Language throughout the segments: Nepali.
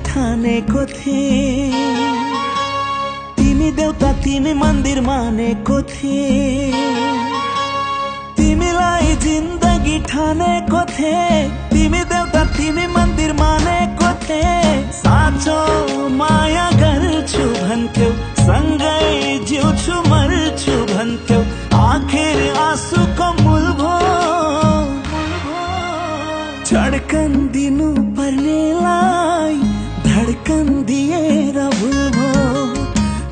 ठानेको थिए तिमी देउता तिमी मन्दिर मानेको थिए तिमीलाई जिन्दगी ठानेको थिए तिमी देउता तिमी मन्दिर मानेको थिए साँचो माया गर्छु भन्थ्यौ सँगै जिउँछु मर्छु भन्थ्यौ आखिर आँसुको मूल भो धड्कन दिनु पर्नेलाई धड्कन दिएर भुल भो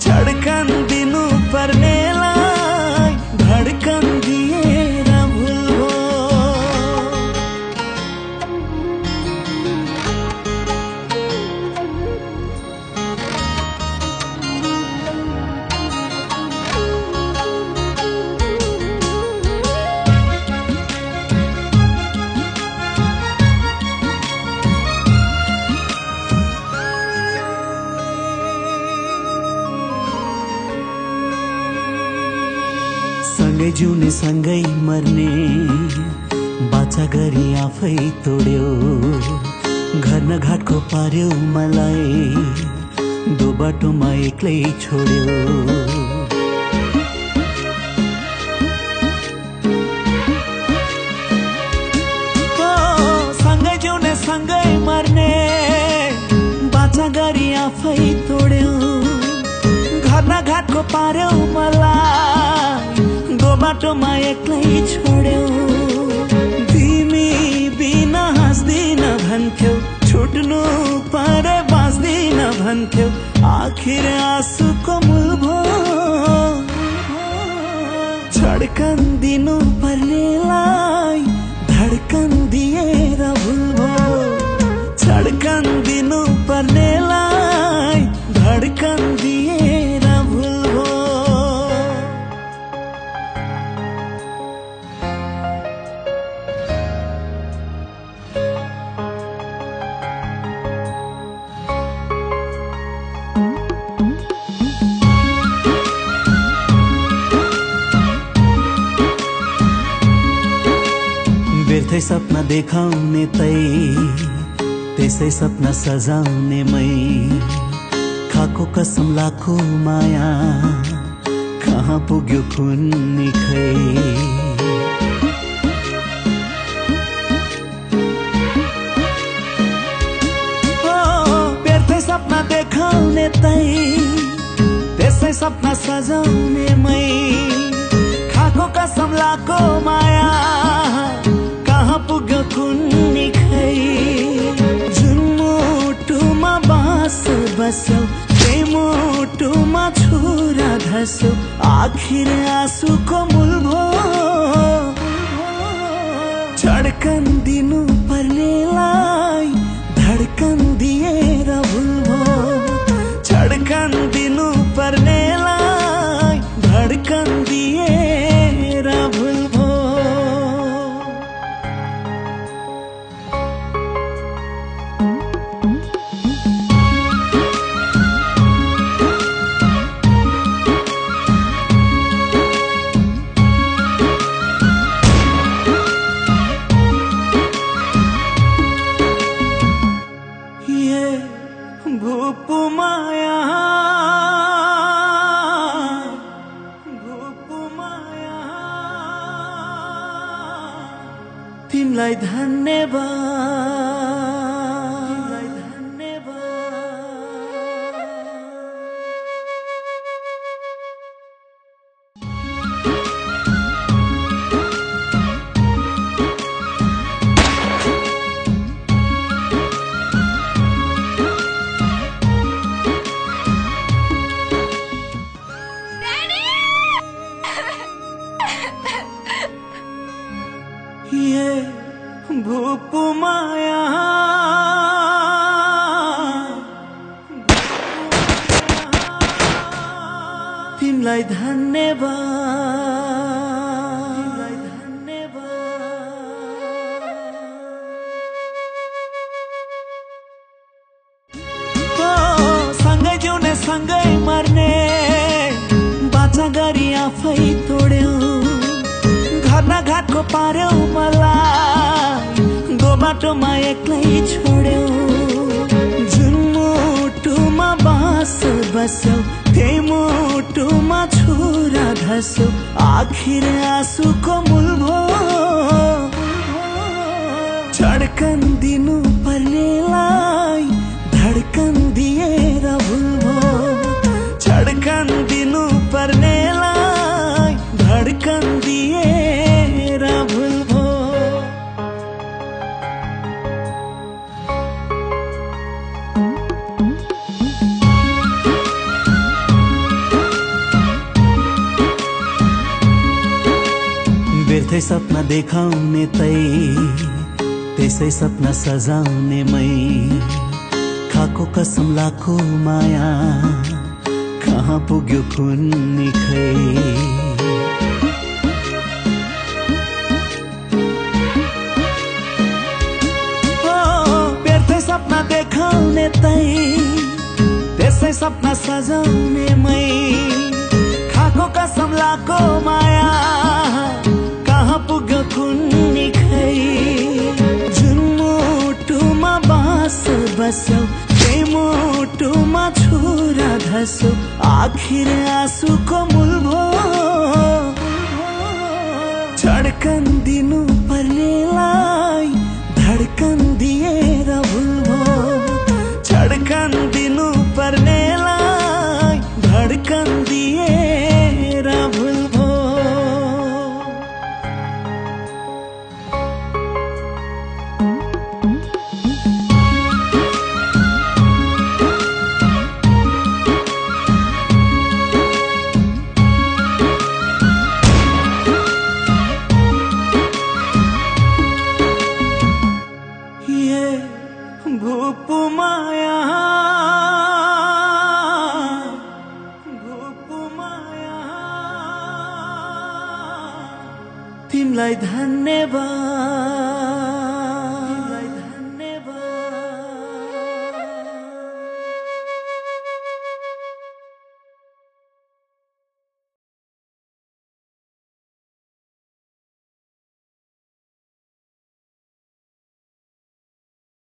धड्कन दिनु पर्नेलाई धड्कन दिएर भुल भो सँगै जिउने सँगै मर्ने बाचा गरी आफै तोड्यो घर न घाटको पार्यो मलाई दो बाटोमा एक्लै छोड्यो सँगै जिउने सँगै मर्ने बाचा गरी आफै तोड्यो घर न घाटको पार्यो मलाई बाटोमा एक्लै छोड्यो तिमी बिना हाँस्दिन भन्थ्यौ छुट्नु परे बाँच्दिन भन्थ्यौ आखिर आँसुको मूल भो धड्कन दिनु पर्नेलाई धड्कन दिएर भुल भो धड्कन दिनु पर्नेलाई धड्कन दिएर भुल भो व्यर्थै सपना देखाउने त्यसै सपना सजाउने मै खाको कसम लाखो माया कहाँ पुग्यो कुन्नी खै व्यर्थै सपना देखाउने त्यसै सपना सजाउने मै खाको कसम लाखो माया कहाँ पुग्यो कुन्नी खै जुन मुटुमा बाँस बस्यौ त्यही मुटुमा छुरा धस्यौ आखिर आँसुको मूल भो धड्कन दिनु पर्नेलाई धड्कन दिएर भुल भो धड्कन दिनु पर्नेलाई धड्कन दिएर भुल भो तिमलाई धन्यवाद भूप माया तिमलाई धन्यवाद सँगै जिउने सँगै मर्ने बाचा गरी आफै तोड्यो घर न घाटको पार्यो मलाई दो बाटोमा एक्लै छोड्यो जुन मुटुमा बास बस्यौ त्यही मुटुमा छुरा धस्यौ आखिर आँसुको मूल भो धड्कन दिनु पर्नेलाई धड्कन दिएर भुल भो धड्कन दिनु पर्नेलाई धड्कन दिएर भुल भो व्यर्थै सपना देखाउने त्यसै सपना सजाउने मै खाको कसम लाखो माया कहाँ पुग्यो कुन्नी खै व्यर्थै सपना देखाउने त्यसै सपना सजाउने मै खाको कसम लाखो माया कहाँ पुग्यो कुन्नी खै जुन मुटुमा बास बस्यौ त्यही मुटुमा छुरा धस्यौ आखिर आँसुको मूल भो धड्कन दिनु पर्नेलाई धड्कन दिएर भुल भो धड्कन दिनु पर्नेलाई धड्कन दिएर भुल भो भूपुमाया तिमलाई धन्यवाद।